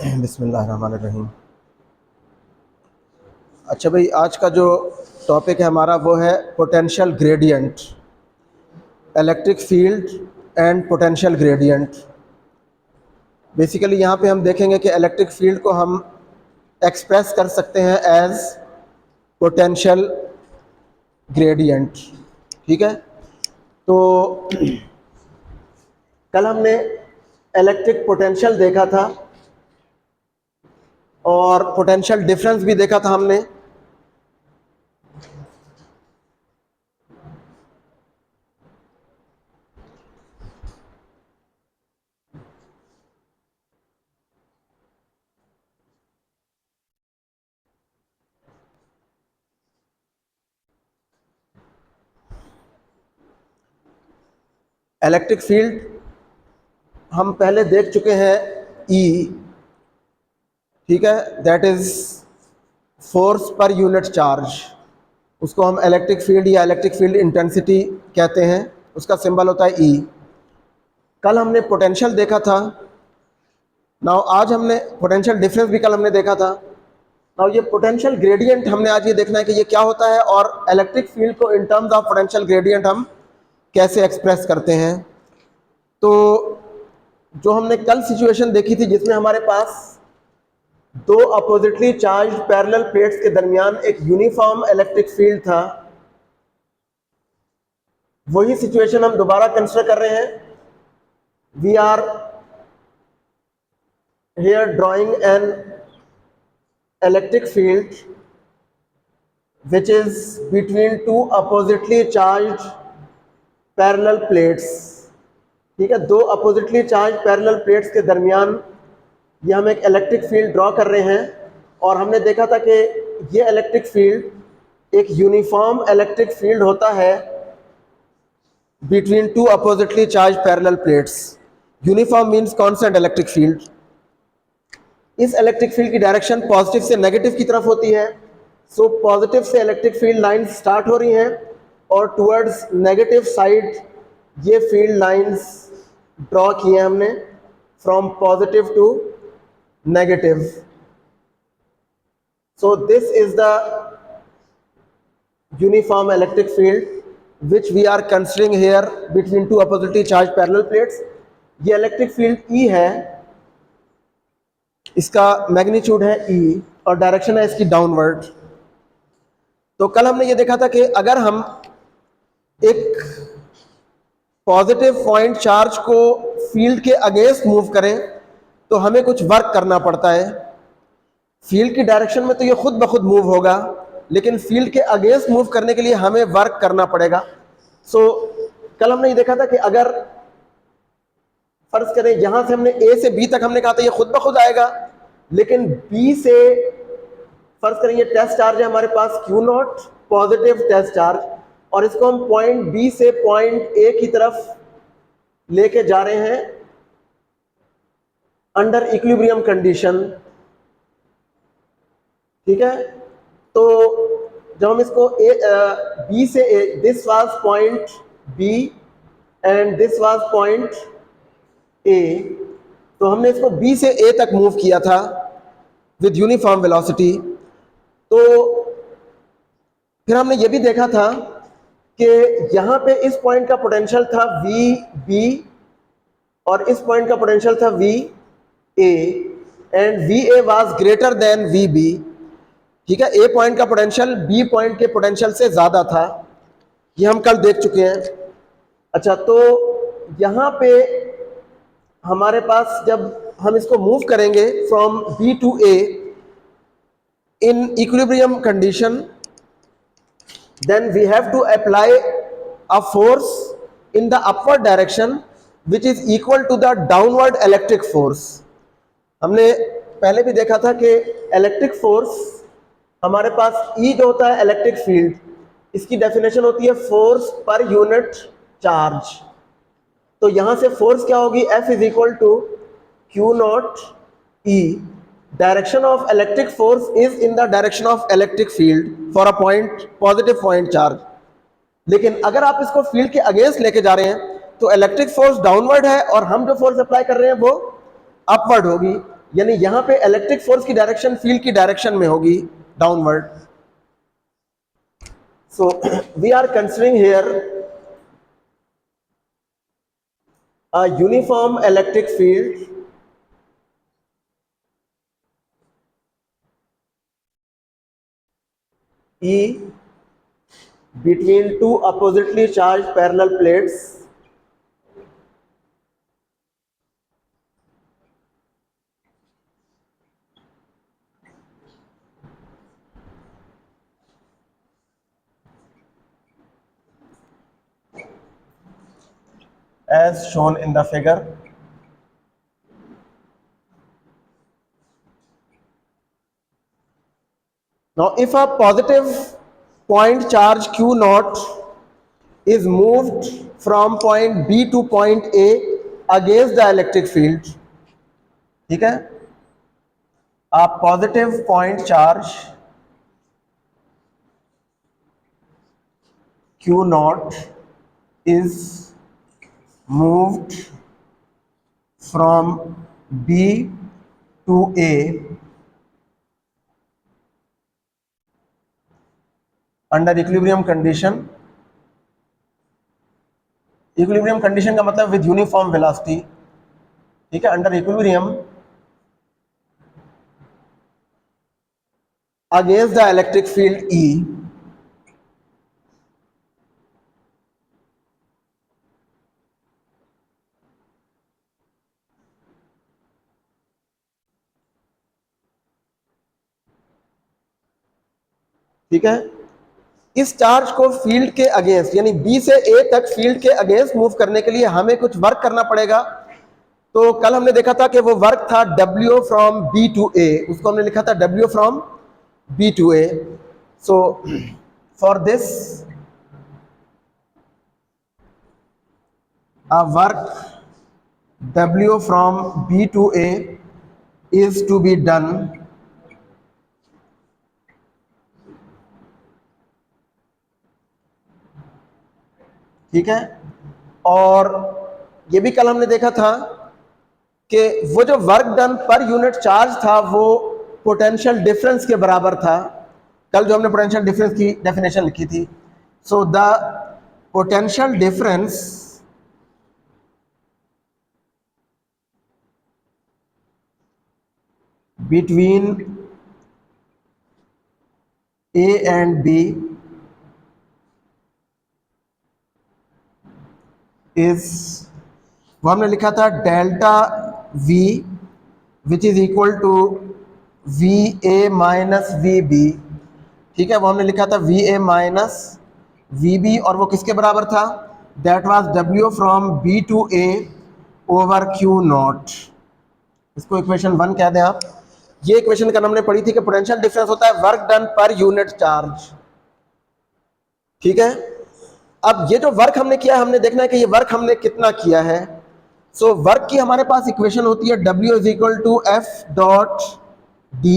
बिस्मिल्लाहिर्रहमानिर्रहीम। अच्छा भाई, आज का जो टॉपिक है हमारा वो है potential gradient, electric field and potential gradient. Basically यहाँ पे हम देखेंगे कि इलेक्ट्रिक फील्ड को हम एक्सप्रेस कर सकते हैं एज पोटेंशियल ग्रेडियंट। ठीक है, तो कल हमने इलेक्ट्रिक पोटेंशियल देखा था और पोटेंशियल डिफरेंस भी देखा था हमने। इलेक्ट्रिक फील्ड हम पहले देख चुके हैं E, ठीक है, that is force per unit charge. उसको हम इलेक्ट्रिक फील्ड या इलेक्ट्रिक फील्ड इंटेंसिटी कहते हैं, उसका सिंबल होता है E। कल हमने पोटेंशियल देखा था। नाउ आज हमने पोटेंशियल डिफरेंस भी कल हमने देखा था। नाउ ये पोटेंशियल ग्रेडियंट हमने आज ये देखना है कि ये क्या होता है और इलेक्ट्रिक फील्ड को in terms of potential gradient हम कैसे एक्सप्रेस करते हैं। तो जो हमने कल सिचुएशन देखी थी जिसमें हमारे पास दो अपोजिटली चार्ज पैरेलल प्लेट्स के दरमियान एक यूनिफॉर्म इलेक्ट्रिक फील्ड था, वही सिचुएशन हम दोबारा कंसिडर कर रहे हैं। We are here drawing an electric field which is between two oppositely charge parallel plates. ठीक है, दो अपोजिटली चार्ज पैरेलल प्लेट्स के दरमियान ये हम एक इलेक्ट्रिक फील्ड ड्रॉ कर रहे हैं और हमने देखा था कि ये इलेक्ट्रिक फील्ड एक यूनिफॉर्म इलेक्ट्रिक फील्ड होता है between two oppositely charge parallel plates. Uniform means constant electric field. इस इलेक्ट्रिक फील्ड की डायरेक्शन पॉजिटिव से नेगेटिव की तरफ होती है। सो पॉजिटिव से इलेक्ट्रिक फील्ड लाइंस स्टार्ट हो रही हैं और टुवर्ड्स नेगेटिव साइड ये फील्ड लाइंस ड्रॉ किए हमने from positive to negative. So this is the uniform electric field which we are considering here between two oppositely charged parallel plates. ये electric field E है, इसका magnitude है E और direction है इसकी downward. तो कल हमने ये देखा था कि अगर हम एक पॉजिटिव पॉइंट चार्ज को फील्ड के अगेंस्ट मूव करें तो हमें कुछ वर्क करना पड़ता है। फील्ड की डायरेक्शन में तो ये खुद ब खुद मूव होगा, लेकिन फील्ड के अगेंस्ट मूव करने के लिए हमें वर्क करना पड़ेगा। सो कल हमने ये देखा था कि अगर फर्ज करें यहां से हमने A से B तक हमने कहा था ये खुद ब खुद आएगा, लेकिन B से फर्ज करें ये टेस्ट चार्ज है हमारे पास Q0, पॉजिटिव टेस्ट चार्ज, और इसको हम पॉइंट B से पॉइंट A की तरफ लेके जा रहे हैं अंडर इक्विलिब्रियम कंडीशन। ठीक है, तो जब हम इसको B से A, this was point B and this was point A, तो हमने इसको B से A तक मूव किया था विद यूनिफॉर्म वेलोसिटी। तो फिर हमने ये भी देखा था कि यहाँ पे इस पॉइंट का पोटेंशियल था VB और इस पॉइंट का पोटेंशियल था VA and VA was greater than VB। ठीक है, A पॉइंट का पोटेंशियल B पॉइंट के पोटेंशियल से ज्यादा था, ये हम कल देख चुके हैं। अच्छा, तो यहाँ पे हमारे पास जब हम इसको मूव करेंगे from B to A in equilibrium condition, then we have to apply a force in the upward direction which is equal to the downward electric force. हमने पहले भी देखा था कि इलेक्ट्रिक फोर्स हमारे पास E जो होता है इलेक्ट्रिक फील्ड, इसकी डेफिनेशन होती है फोर्स पर यूनिट चार्ज। तो यहां से फोर्स क्या होगी, F is equal to Q0 E। Direction of electric force is in the direction of electric field for a point positive point charge. लेकिन अगर आप इसको फील्ड के अगेंस्ट लेके जा रहे हैं तो इलेक्ट्रिक फोर्स डाउनवर्ड है और हम जो फोर्स अप्लाई कर रहे हैं वो अपवर्ड होगी। यानी यहां पे इलेक्ट्रिक फोर्स की डायरेक्शन फील्ड की डायरेक्शन में होगी, downward. So we are considering here a uniform electric field E between two oppositely charged parallel plates as shown in the figure. Now, if a positive point charge Q naught is moved from point B to point A against the electric field, ठीक है, a positive point charge Q naught is moved from B to A under equilibrium condition. Equilibrium condition का मतलब with uniform velocity, ठीक है, under equilibrium against the electric field E, ठीक है. इस charge को फील्ड के अगेंस्ट यानी B से A तक फील्ड के अगेंस्ट मूव करने के लिए हमें कुछ वर्क करना पड़ेगा. तो कल हमने देखा था कि वो वर्क था W from B to A, उसको हमने लिखा था W from B to A. So for this a work W from B to A is to be done ठीक है. और ये भी कल हमने देखा था कि वो जो work done per unit charge था वो पोटेंशियल डिफरेंस के बराबर था. कल जो हमने पोटेंशियल डिफरेंस की डेफिनेशन लिखी थी, so the potential difference between A and B is, वो हमने लिखा था delta V which is equal to VA minus VB, ठीक है. वो हमने लिखा था VA माइनस VB और वो किसके बराबर था, that was W from B to A over Q nought. इसको इक्वेशन 1 कह दें आप. ये इक्वेशन कल हमने पढ़ी थी कि पोटेंशियल डिफरेंस होता है work done per unit charge, ठीक है. अब ये जो वर्क हमने किया, हमने देखना है कि ये वर्क हमने कितना किया है. सो वर्क की हमारे पास इक्वेशन होती है W is equal to F dot D.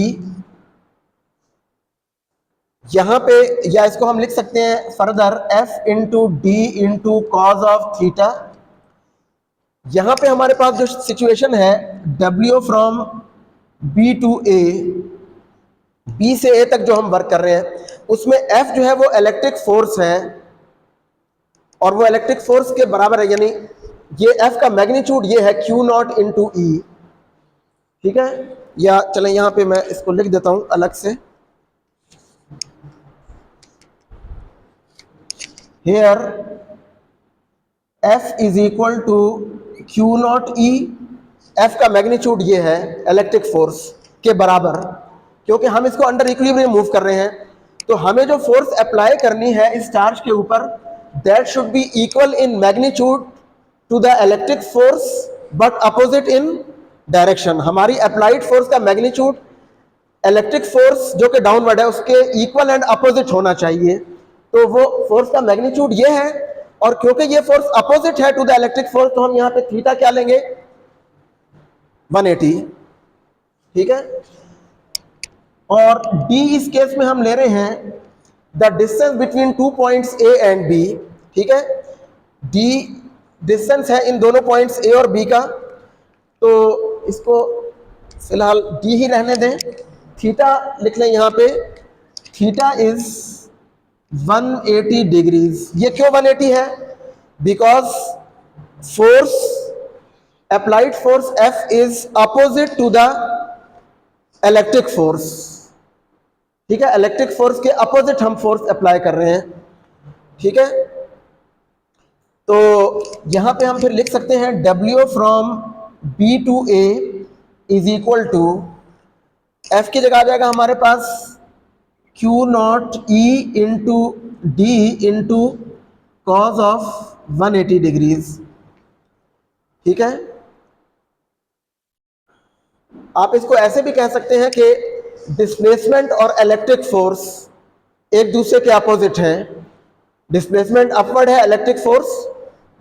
यहां पे या इसको हम लिख सकते हैं further F into D into cos of थीटा. यहां पे हमारे पास जो सिचुएशन है W from B to A, B से A तक जो हम वर्क कर रहे हैं उसमें F जो है वो इलेक्ट्रिक फोर्स है और वो इलेक्ट्रिक फोर्स के बराबर है, यानी ये F का मैग्नीट्यूड ये है Q नॉट इंटू E, ठीक है. या चलें यहां पे मैं इसको लिख देता हूं अलग से. Here F is equal to Q not E. F का मैग्नीट्यूड ये है इलेक्ट्रिक फोर्स के बराबर, क्योंकि हम इसको अंडर इक्विलिब्रियम मूव कर रहे हैं. तो हमें जो फोर्स अप्लाई करनी है इस चार्ज के ऊपर, that should be equal in magnitude to the electric force but opposite in direction. हमारी अप्लाइड फोर्स का मैग्नीट्यूड इलेक्ट्रिक फोर्स जो कि डाउनवर्ड है उसके इक्वल एंड अपोजिट होना चाहिए. तो वो फोर्स का मैग्नीट्यूड ये है, और क्योंकि ये फोर्स अपोजिट है टू द इलेक्ट्रिक फोर्स, तो हम यहाँ पे थीटा क्या लेंगे, 180, ठीक है. और D इस केस में हम ले रहे हैं the distance between two points A and B, ठीक है. D डिस्टेंस है इन दोनों पॉइंट्स A और B का. तो इसको फिलहाल डी ही रहने दें, थीटा लिख लें यहाँ पे, थीटा इज 180 डिग्रीज। ये क्यों 180 है? Because force, applied force F is opposite to the electric force. ठीक है, इलेक्ट्रिक फोर्स के अपोजिट हम फोर्स अप्लाई कर रहे हैं। ठीक है, तो यहां पे हम फिर लिख सकते हैं W from B to A is equal to, F की जगह आ जाएगा हमारे पास Q not E into D into cos of 180 degrees. ठीक है, आप इसको ऐसे भी कह सकते हैं कि डिस्प्लेसमेंट और इलेक्ट्रिक फोर्स एक दूसरे के अपोजिट हैं। डिस्प्लेसमेंट अपवर्ड है, इलेक्ट्रिक फोर्स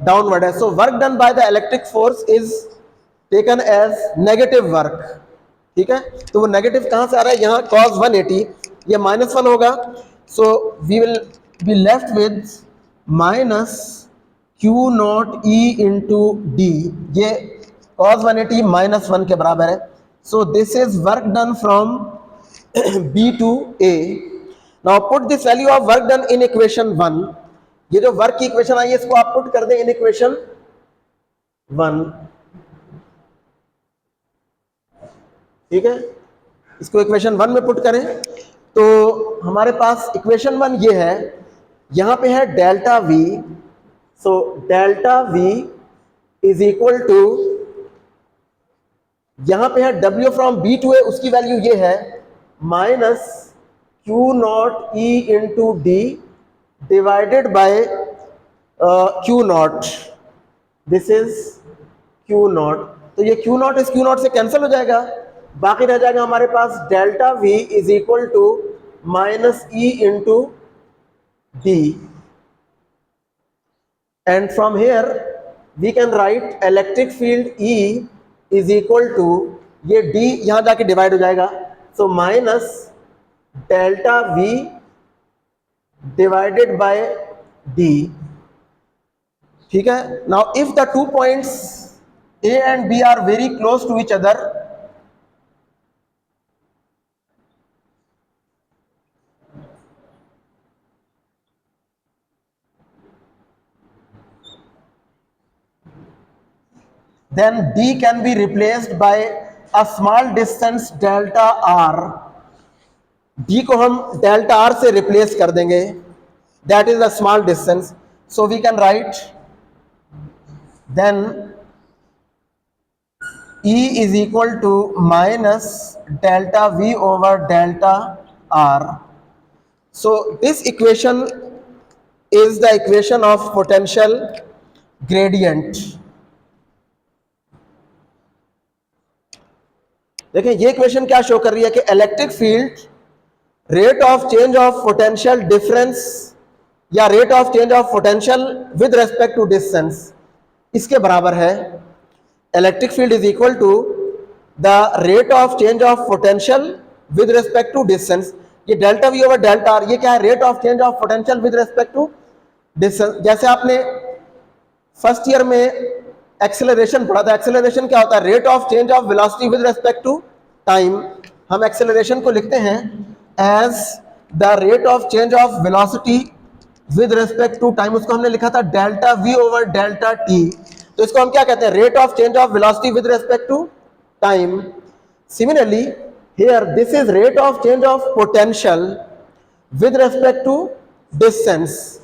डाउनवर्ड है। So work done by the electric force is taken as negative work. ठीक है, तो वो नेगेटिव कहां से आ रहा है? यहाँ cos 180, ये -1 होगा। So we will be left with minus Q not E into D, ये cos 180 -1 के बराबर है। So this is work done from B to A। Now put this value of work done in equation 1। ये जो work की equation आई है इसको आप पुट कर दें इन इक्वेशन 1। ठीक है, इसको इक्वेशन 1 में पुट करें तो हमारे पास इक्वेशन 1 ये है, यहां पे है delta V। So delta V is equal to, यहां पे है W from B to A, उसकी वैल्यू ये है minus Q not E into D divided by Q naught. This is Q naught, तो ये Q नॉट इस Q नॉट से कैंसिल हो जाएगा, बाकी रह जाएगा हमारे पास delta V is equal to minus E into D. And from here we can write electric field E is equal to, ये D यहां जाके डिवाइड हो जाएगा, so minus delta V divided by D। ठीक है, now if the two points A and B are very close to each other, then D can be replaced by a small distance delta R। D को हम delta R से replace कर देंगे, that is a small distance, so we can write then E is equal to minus delta V over delta R। so this equation is the equation of potential gradient। देखिए ये equation क्या show कर रही है कि electric field rate of change of potential difference या rate of change of potential with respect to distance इसके बराबर है। Electric field is equal to the rate of change of potential with respect to distance. ये delta V over delta R, ये क्या है? Rate of change of potential with respect to distance. जैसे आपने first year में acceleration पढ़ा था, acceleration क्या होता है? Rate of change of velocity with respect to time. हम एक्सेलरेशन को लिखते हैं as the rate of change of velocity with respect to time, उसको हमने लिखा था delta V over delta T। तो इसको हम क्या कहते हैं? Rate of change of velocity with respect to time. Similarly here this is rate of change of potential with respect to distance.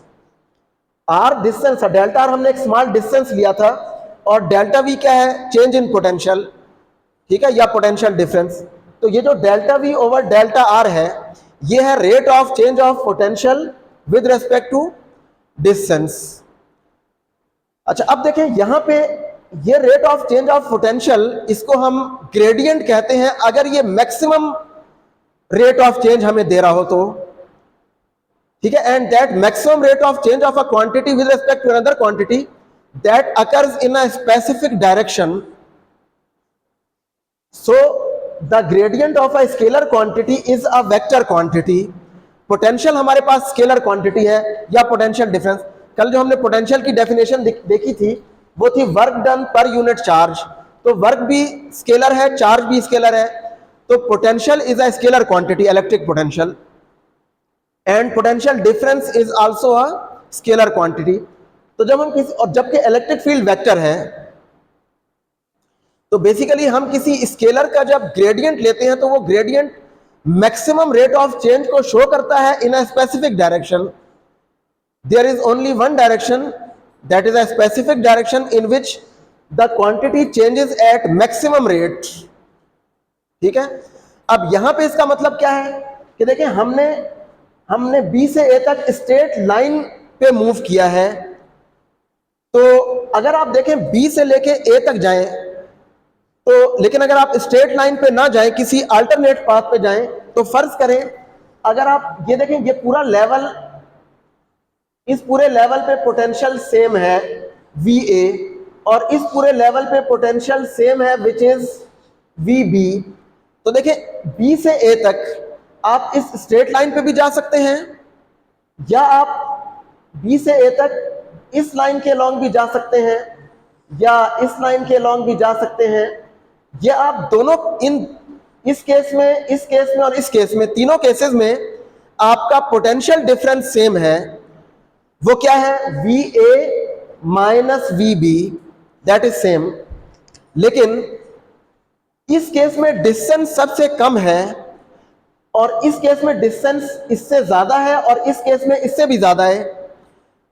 R distance, delta are हमने एक small distance लिया था, और डेल्टा V क्या है? Change in potential. ठीक है, या पोटेंशियल डिफरेंस। तो ये जो delta V over delta R है, ये है rate of change of potential with respect to distance. अच्छा, अब देखें यहां पे ये rate of change of potential, इसको हम ग्रेडियंट कहते हैं अगर ये मैक्सिमम रेट ऑफ चेंज हमें दे रहा हो तो। ठीक है, and that maximum rate of change of a quantity with respect to another quantity that occurs in a specific direction. So the gradient of a scalar quantity is a vector quantity। Potential हमारे पास scalar quantity है या potential difference. कल जो हमने potential की definition देखी थी वो थी work done per unit charge. तो वर्क भी स्केलर है, चार्ज भी स्केलर है, तो potential is a scalar quantity, electric potential, and potential difference is also a scalar quantity. तो जब हम किसी, और जबकि इलेक्ट्रिक फील्ड वेक्टर है, तो बेसिकली हम किसी स्केलर का जब ग्रेडियंट लेते हैं तो वो gradient maximum rate of change को शो करता है in a specific direction. There is only one direction, that is a specific direction in which the quantity changes at maximum rate. ठीक है, अब यहां पे इसका मतलब क्या है कि देखिए हमने बी से ए तक स्ट्रेट लाइन पे मूव किया है, तो अगर आप देखें बी से लेके ए तक जाएं, तो लेकिन अगर आप स्ट्रेट लाइन पे ना जाएं, किसी अल्टरनेट पाथ पे जाएं, तो फर्ज करें अगर आप ये देखें, ये पूरा लेवल, इस पूरे लेवल पे पोटेंशियल सेम है वी ए, और इस पूरे लेवल पे पोटेंशियल सेम है विच इज वी बी। तो देखिए बी से ए तक आप इस स्ट्रेट लाइन पे भी जा सकते हैं, या आप बी से ए तक इस लाइन के लॉन्ग भी जा सकते हैं, या इस लाइन के लॉन्ग भी जा सकते हैं। ये आप दोनों इस केस में और इस केस में, तीनों केसेस में आपका पोटेंशियल डिफरेंस सेम है। वो क्या है? V A minus V B, that is same. लेकिन इस केस में डिस्टेंस सबसे कम है, और इस केस में डिस्टेंस इससे ज्यादा है, और इस केस में इससे भी ज्यादा है।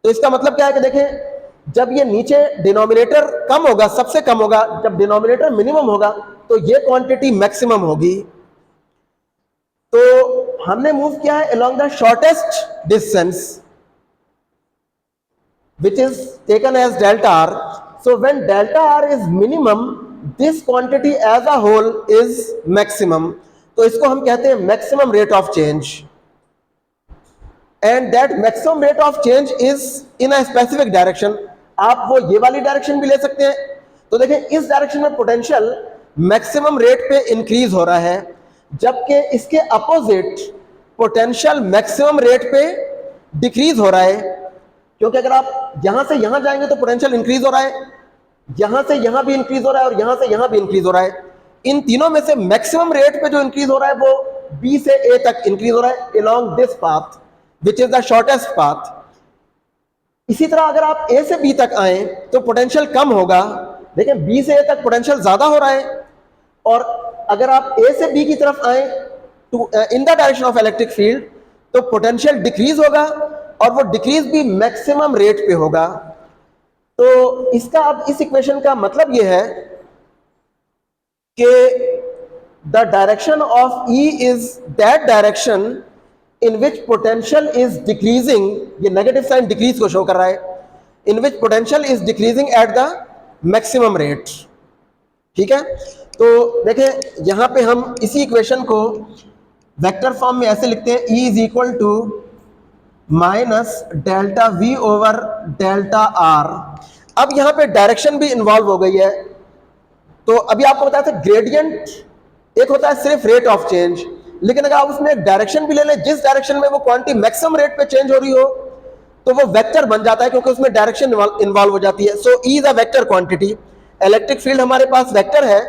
तो इसका मतलब क्या है कि देखें, जब ये नीचे डिनोमिनेटर कम होगा, सबसे कम होगा, जब डिनोमिनेटर मिनिमम होगा, तो ये क्वांटिटी मैक्सिमम होगी। तो हमने मूव किया है along the shortest distance which is taken as delta r. So when delta r is minimum, this quantity as a whole is maximum. तो इसको हम कहते हैं maximum rate of change, and that maximum rate of change is in a specific direction. आप वो ये वाली direction भी ले सकते हैं। तो देखें इस डायरेक्शन में पोटेंशियल मैक्सिमम रेट पे इंक्रीज हो रहा है, जबकि इसके अपोजिट पोटेंशियल मैक्सिमम रेट पे डिक्रीज हो रहा है। क्योंकि अगर आप यहां से यहां जाएंगे तो पोटेंशियल इंक्रीज हो रहा है, यहां से यहां भी इंक्रीज हो रहा है, और यहां से यहां भी इंक्रीज हो रहा है। इन तीनों में से मैक्सिमम रेट पे जो इंक्रीज हो रहा है वो बी से ए तक इंक्रीज हो रहा है along this path which is the shortest path. इसी तरह अगर आप ए से बी तक आए तो पोटेंशियल कम होगा, लेकिन बी से ए तक पोटेंशियल ज्यादा हो रहा है। और अगर आप ए से बी की तरफ आए to in the direction of electric field, तो पोटेंशियल डिक्रीज होगा, और वो डिक्रीज भी मैक्सिमम रेट पे होगा। तो इसका अब इस इक्वेशन का मतलब ये है कि the direction of E is that direction in which potential is decreasing, ये नेगेटिव साइन डिक्रीज को शो कर रहा है, in which potential is decreasing at the maximum rate. ठीक है, तो देखें यहां पे हम इसी इक्वेशन को वेक्टर फॉर्म में ऐसे लिखते हैं, E is equal to minus delta V over delta R. अब यहां पे डायरेक्शन भी इन्वॉल्व हो गई है। तो अभी आपको बताया था ग्रेडियंट एक होता है सिर्फ रेट ऑफ चेंज, लेकिन अगर आप उसमें एक डायरेक्शन भी ले लें, जिस डायरेक्शन में वो क्वांटिटी मैक्सिमम रेट पे चेंज हो रही हो, तो वो वेक्टर बन जाता है, क्योंकि उसमें डायरेक्शन इन्वॉल्व हो जाती है। So E is a vector quantity. Electric field हमारे पास वेक्टर है।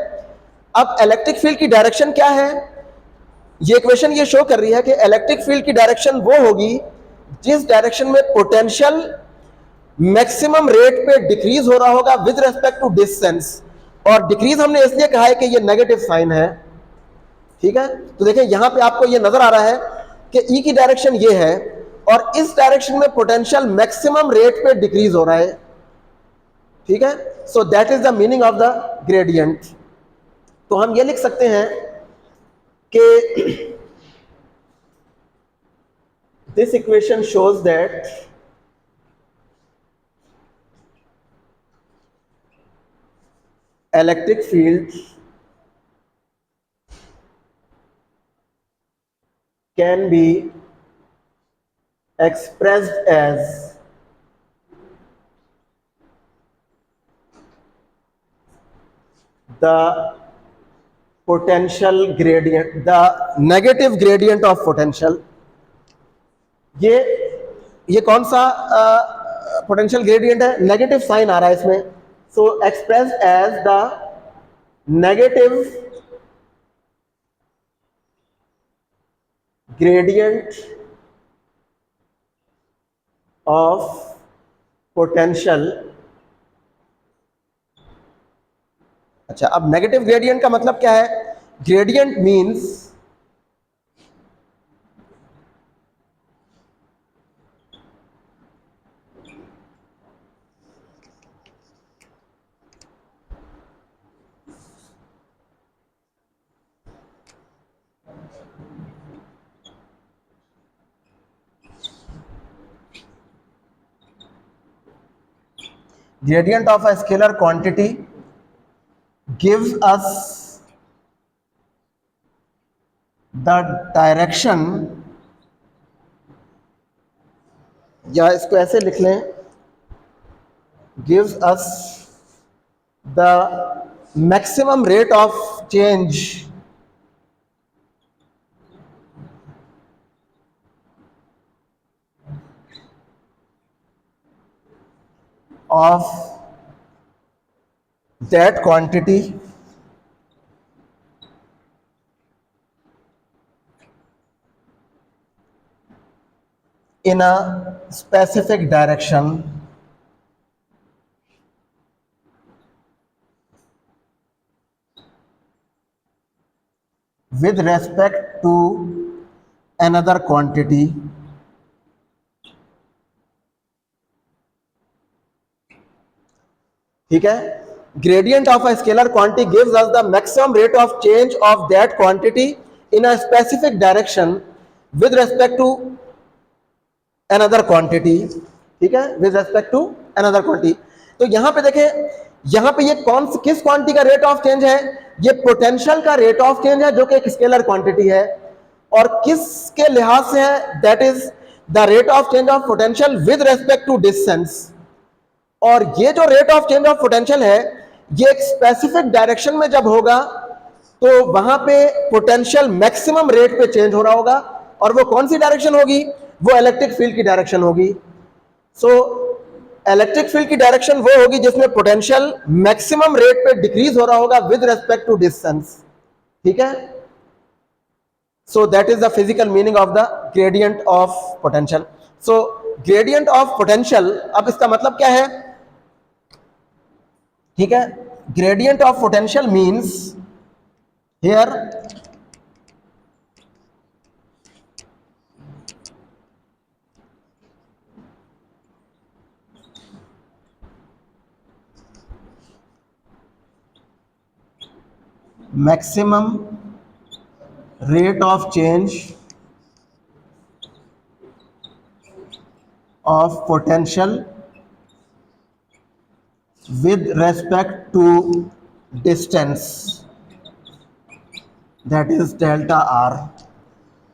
अब इलेक्ट्रिक फील्ड की डायरेक्शन क्या है? ये इक्वेशन ये शो कर रही है कि इलेक्ट्रिक फील्ड की डायरेक्शन वो होगी जिस डायरेक्शन में पोटेंशियल मैक्सिमम रेट पे डिक्रीज हो रहा होगा विद रेस्पेक्ट टू डिस्टेंस। और डिक्रीज हमने इसलिए कहा है कि ये नेगेटिव साइन है। ठीक है, तो देखें यहां पे आपको ये नजर आ रहा है कि ई की डायरेक्शन ये है, और इस डायरेक्शन में पोटेंशियल मैक्सिमम रेट पे डिक्रीज हो रहा है। ठीक है, so that is the meaning of the gradient. तो हम ये लिख सकते हैं कि this equation shows that electric field can be expressed as the potential gradient, the negative gradient of potential। ये कौन सा पोटेंशियल ग्रेडियंट है? नेगेटिव साइन आ रहा है इसमें। So expressed as the negative gradient of potential. अच्छा, अब नेगेटिव ग्रेडियंट का मतलब क्या है? Gradient means gradient of a scalar quantity gives us the direction, या इसको ऐसे लिख लें, gives us the maximum rate of change of that quantity in a specific direction with respect to another quantity ठीक है। gradient of a scalar quantity gives us the maximum rate of change of that quantity in a specific direction with respect to another quantity, ठीक है, with respect to another quantity। तो यहां पे देखें, यहां पे ये किस क्वांटिटी का रेट ऑफ चेंज है? ये पोटेंशियल का रेट ऑफ चेंज है, जो कि एक स्केलर क्वांटिटी है। और किसके लिहाज से है? That is the rate of change of potential with respect to distance. और ये जो rate of change of potential है, ये एक स्पेसिफिक डायरेक्शन में जब होगा तो वहां पे पोटेंशियल मैक्सिमम रेट पे चेंज हो रहा होगा। और वो कौन सी डायरेक्शन होगी? वो इलेक्ट्रिक फील्ड की डायरेक्शन होगी। सो इलेक्ट्रिक फील्ड की डायरेक्शन वो होगी जिसमें पोटेंशियल मैक्सिमम रेट पे डिक्रीज हो रहा होगा विद रेस्पेक्ट टू डिस्टेंस, ठीक है। So that is the physical meaning of the gradient of potential. So gradient of potential, अब इसका मतलब क्या है? ठीक है, gradient of potential means here maximum rate of change of potential with respect to distance, that is delta r,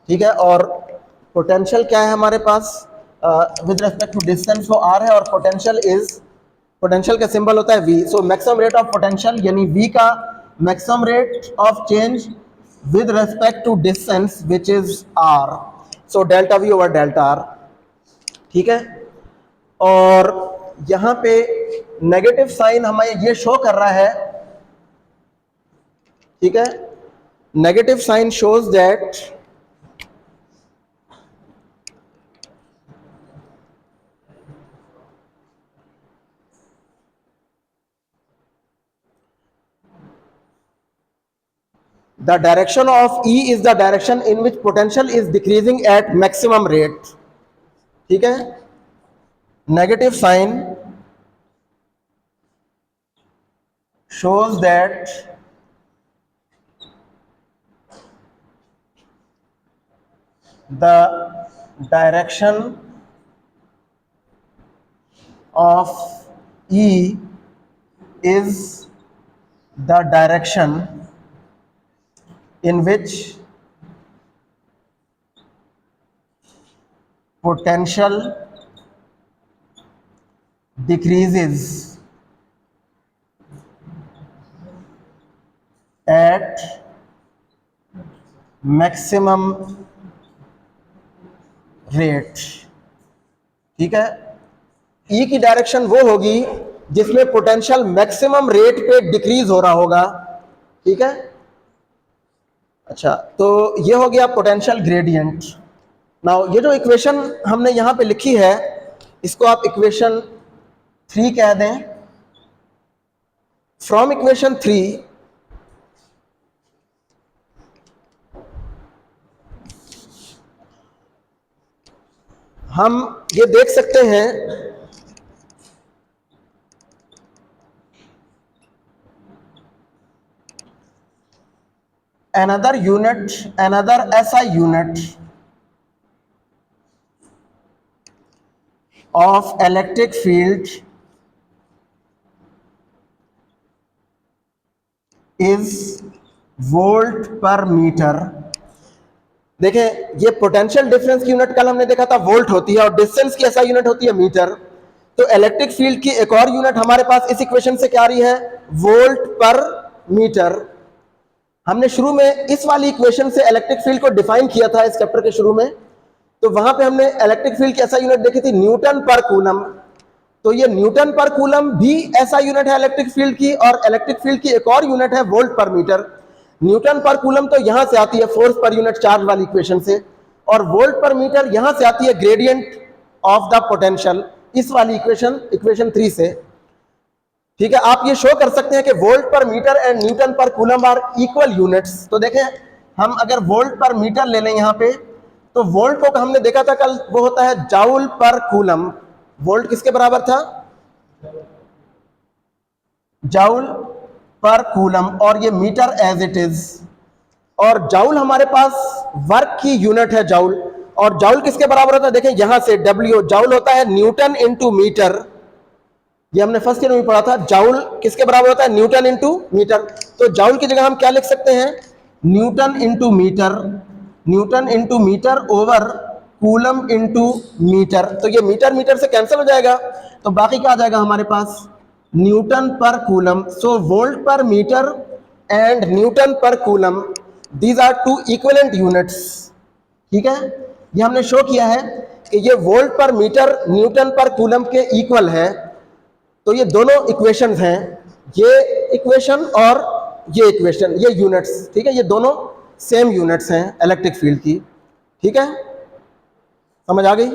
ठीक है। और पोटेंशियल क्या है हमारे पास? विद रेस्पेक्ट टू डिस्टेंस वो r है, और पोटेंशियल का सिंबल होता है v। So maximum rate of potential यानी v का maximum rate of change with respect to distance which is r, so delta v over delta r, ठीक है। और यहां पे नेगेटिव साइन हमें ये शो कर रहा है, ठीक है। Negative sign shows that the direction of E is the direction in which potential is decreasing at maximum rate, ठीक है। Negative sign shows that the direction of E is the direction in which potential decreases at maximum rate, ठीक है। E की direction वो होगी जिसमें potential maximum rate पे decrease हो रहा होगा, ठीक है। अच्छा, तो ये हो गया पोटेंशियल ग्रेडियंट। नाउ ये जो इक्वेशन हमने यहाँ पे लिखी है, इसको आप इक्वेशन 3 कह दें। फ्रॉम इक्वेशन 3 हम ये देख सकते हैं another unit, another SI unit of electric field is volt per meter। देखें, ये पोटेंशियल डिफरेंस की यूनिट कल हमने देखा था वोल्ट होती है और डिस्टेंस की ऐसा यूनिट होती है मीटर। तो इलेक्ट्रिक फील्ड की एक और यूनिट हमारे पास इस इक्वेशन से क्या आ रही है, वोल्ट पर मीटर। हमने शुरू में इस वाली इक्वेशन से इलेक्ट्रिक फील्ड को डिफाइन किया था इस चैप्टर के शुरू में, तो वहां पे हमने इलेक्ट्रिक फील्ड की ऐसा यूनिट देखी थी न्यूटन पर कूलम। तो ये न्यूटन पर कूलम भी ऐसा यूनिट है इलेक्ट्रिक फील्ड की, और इलेक्ट्रिक फील्ड की एक और यूनिट है volt per metre. Newton per coulomb तो यहां से आती है फोर्स पर यूनिट चार्ज वाली इक्वेशन से, और वोल्ट पर मीटर यहां से आती है ग्रेडियंट ऑफ द पोटेंशियल इस वाली इक्वेशन 3 से। ठीक है, आप ये शो कर सकते हैं कि volt per metre and newton per coulomb are equal units. तो देखें, हम अगर वोल्ट पर मीटर ले लें यहाँ पे, तो वोल्ट को हमने देखा था कल, वो होता है जाउल पर कूलम। वोल्ट किसके बराबर था, जाउल पर कूलम, और ये मीटर एज इट इज। और जाउल हमारे पास वर्क की यूनिट है जाउल, और जाउल किसके बराबर होता है, देखें यहां से डब्ल्यू, जाउल होता है न्यूटन इंटू मीटर। ये हमने फर्स्ट ईयर में पढ़ा था, जाउल किसके बराबर होता है, न्यूटन इंटू मीटर। तो जाउल की जगह हम क्या लिख सकते हैं, newton into metre, newton into metre over coulomb into metre. तो ये मीटर मीटर से कैंसिल हो जाएगा, तो बाकी क्या आ जाएगा हमारे पास, newton per coulomb. So volt per metre and newton per coulomb, these are two equivalent units. ठीक है, ये हमने शो किया है कि ये volt per metre Newton per coulomb के इक्वल है। तो ये दोनों इक्वेशंस हैं, ये इक्वेशन और ये इक्वेशन, ये यूनिट्स। ठीक है, ये दोनों सेम यूनिट्स हैं इलेक्ट्रिक फील्ड की। ठीक है, समझ आ गई।